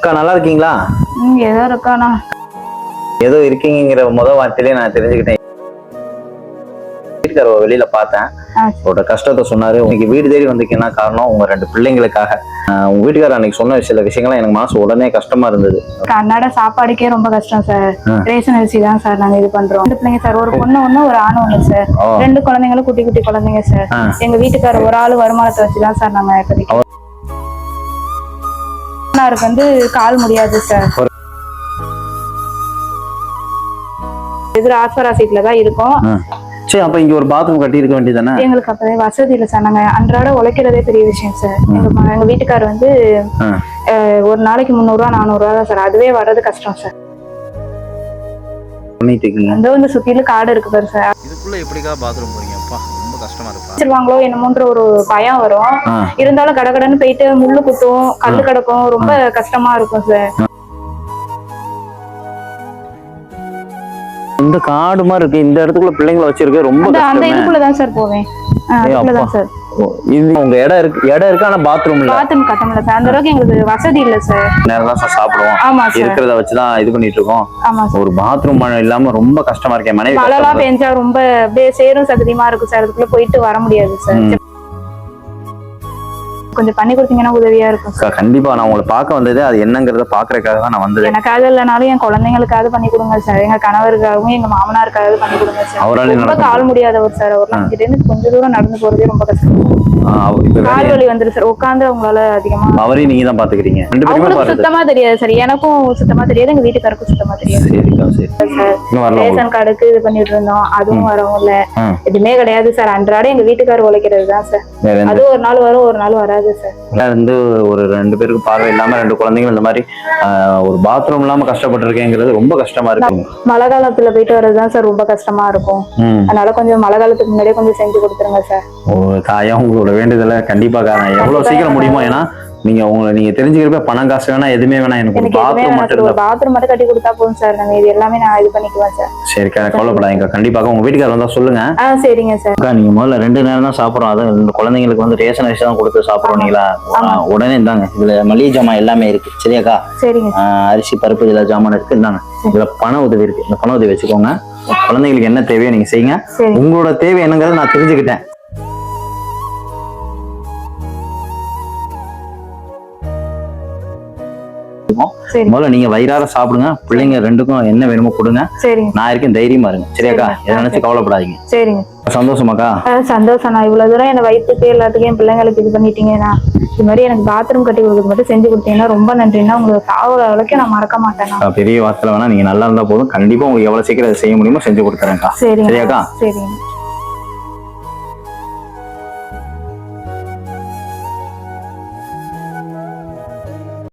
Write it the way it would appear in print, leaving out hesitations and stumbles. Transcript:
அக்கா நல்லா இருக்கீங்களா? ஏதோ இருக்காண்ணா. ஏதோ இருக்கீங்கிற வார்த்தையிலே நான் தெரிஞ்சுக்கிட்டேன். வீட்டுக்கார வெளியில பார்த்தேன், அவரோட கஷ்டத்தை சொன்னாரு. உங்களுக்கு வீடு தேடி வந்ததுக்கு என்ன காரணம்? உங்க 2 பிள்ளைங்களுக்காக. உங்க வீட்டுக்காரர் அன்னைக்கு சொன்ன சில விஷயங்கள்லாம் எனக்கு மனசு உடனே கஷ்டமா இருந்தது. அன்னாட சாப்பாடுக்கே ரொம்ப கஷ்டம் சார். ரேஷன் அரிசி தான் சார் நாங்க இது பண்றோம். 2 பிள்ளைங்க சார், ஒரு பொண்ணு ஒண்ணு ஒரு ஆண் ஒண்ணு சார். 2 குழந்தைங்களும் குட்டி குட்டி குழந்தைங்க சார். எங்க வீட்டுக்காரர் ஒரு ஆள் வருமானத்தை வச்சுதான் சார் நாங்க இப்போதைக்கு. வந்து கால் முடியாது சார். எதிர ஆஸ்பரா சீட்ல தான் இருக்கும். சரி, அப்ப இங்க ஒரு பாத்ரூம் கட்டி இருக்க வேண்டியதானே? எங்களுக்கு அப்பவே வசதி இல்லை சார். நாங்க அன்றாட உழைக்கிறதே பெரிய விஷயம் சார். எங்க வீட்டுக்காரர் வந்து ஒரு நாளைக்கு 300 ரூபா 400 ரூபா தான் சார். அதுவே வர்றது கஷ்டம் சார். அந்த வந்து சுத்தில காடு இருக்கு பாரு சார். இதுக்குள்ள எப்படிக்கா பாத்ரூம் போறீங்க? அப்பா ரொம்ப கஷ்டமா இருக்கு. வச்சிருவாங்களோ என்னமோன்ற ஒரு பயம் வரும். இருந்தாலும் கடகடன்னு போயிட்டு முள்ளு குத்தும், கல்லு கிடக்கும், ரொம்ப கஷ்டமா இருக்கும் சார். இந்த காடு மாதிரி இருக்கு, இந்த இடத்துக்குள்ள பிள்ளைங்களை வச்சிருக்க ரொம்ப அந்த இதுக்குள்ளதான் சார் போவேன். அதுக்குள்ளதான் சார். இது உங்க இடம் இருக்கு, ஆனா பாத்ரூம் இல்ல. பாத்ரூம் கட்டல சார். அந்த அளவுக்கு எங்களுக்கு வசதி இல்ல சார். நேரம் தான் சார் சாப்பிடுவோம். ஆமா சார். இருக்கிறத வச்சுதான் இது பண்ணிட்டு இருக்கோம். ஆமா சார். ஒரு பாத்ரூம் இல்லாம ரொம்ப கஷ்டமா இருக்கேன். மனைவி மழைலாம் பெஞ்சா ரொம்ப அப்படியே சேரும் சகதியமா இருக்கும் சார். அதுக்குள்ள போயிட்டு வர முடியாது சார். கொஞ்சம் பண்ணி கொடுத்தீங்கன்னா உதவியா இருக்கும் சார். கண்டிப்பா நான் உங்களை பார்க்க வந்தது அது என்னங்கறத பாக்குறதுக்காக தான் நான் வந்தது. எனக்காக இல்லைனாலும் என் குழந்தைங்களுக்காவது பண்ணி கொடுங்க சார். எங்க கணவருக்காகவும் எங்க மாமனாருக்காவது பண்ணி கொடுங்க சார். அவரால் ரொம்ப கால் முடியாதவர் சார். அவர் நம்ம கிட்ட இருந்து கொஞ்ச தூரம் நடந்து போறதே ரொம்ப கஷ்டம். கால் வலி வந்துரு சார். உட்காந்து அவங்களால அதிகமா. அவரையும் நீங்க தான் பாத்துக்கிறீங்க? அவங்களுக்கு சுத்தமா தெரியாது சார். எனக்கும் சுத்தமா தெரியாது, எங்க வீட்டுக்காருக்கும் சுத்தமா தெரியாது சார். ரேஷன் கார்டுக்கு இது பண்ணிட்டு இருந்தோம், அதுவும் வரவும் இல்ல. எதுவுமே கிடையாது சார். அன்றாட எங்க வீட்டுக்காரர் உழைக்கிறது தான் சார். அது ஒரு நாள் வரும், ஒரு நாள் வராது சார். வந்து ஒரு 2 பேருக்கு பார்வை இல்லாம 2 குழந்தைங்க இந்த மாதிரி ஒரு பாத்ரூம் இல்லாம கஷ்டப்பட்டு இருக்கேங்கிறது ரொம்ப கஷ்டமா இருக்கு. மழை காலத்துல போயிட்டு வர்றதுதான் சார் ரொம்ப கஷ்டமா இருக்கும். அதனால கொஞ்சம் மழை காலத்துக்கு முன்னாடியே கொஞ்சம் செஞ்சு கொடுத்துருங்க சார். தாயா உங்களோட வேண்டுதல கண்டிப்பா காரணம் எவ்வளவு சீக்கிரம் முடியுமோ. ஏன்னா நீங்க தெரிஞ்சுக்கிறப்ப பணம் காசு வேணா எதுவுமே வேணா, எனக்கு பாத்ரூம் மட்டும் கட்டி கொடுத்தா போதும் சார். நாங்க இது எல்லாமே நான் இது பண்ணிக்குவேன் சார். சரி, கவலைப்படாதீங்க. கண்டிப்பாக உங்க வீட்டுக்காரர் வந்தா சொல்லுங்க. சரிங்க சார். நீங்க முதல்ல 2 நேரம் தான் சாப்பிடுறோம். அது இந்த குழந்தைங்களுக்கு வந்து ரேஷன் அரிசி தான் கொடுத்து சாப்பிடுவீங்களா? உடனே இந்தாங்க, இதுல மளிகை ஜாமான் எல்லாமே இருக்கு. சரியாக்கா? சரிங்க. அரிசி பருப்பு இதுல ஜாமான் இருக்கு. இந்தாங்க, இதுல பண உதவி இருக்கு. இந்த பண உதவி வச்சுக்கோங்க. குழந்தைங்களுக்கு என்ன தேவையோ நீங்க செய்யுங்க. உங்களோட தேவை என்னங்கிறத நான் தெரிஞ்சுக்கிட்டேன். முதல்ல நீங்க வயிறார சாப்பிடுங்க. பிள்ளைங்க 2க்கும் என்ன வேணுமோ கொடுங்க. நான் இருக்கேன், தைரியமா இருங்க. சரியாக்கா? எதை நினைச்சு கவலைப்படாதீங்க. சரிங்க. சந்தோஷமாக்கா? சந்தோஷம். நான் இவ்வளவு தூரம் என் வயிற்றுக்கு எல்லாத்துக்கும் என் பிள்ளைங்களுக்கு இது பண்ணிட்டீங்கன்னா, இது மாதிரி எனக்கு பாத்ரூம் கட்டி கொடுக்க மட்டும் செஞ்சு கொடுத்தீங்கன்னா ரொம்ப நன்றின்னா. உங்களுக்கு சாவுற அளவுக்கு நான் மறக்க மாட்டேன். பெரிய வார்த்தை வேணா, நீங்க நல்லா இருந்தா போதும். கண்டிப்பா உங்களுக்கு எவ்வளவு சீக்கிரம் செய்ய முடியுமோ செஞ்சு கொடுத்துறேன்க்கா. சரியாக்கா? சரிங்க.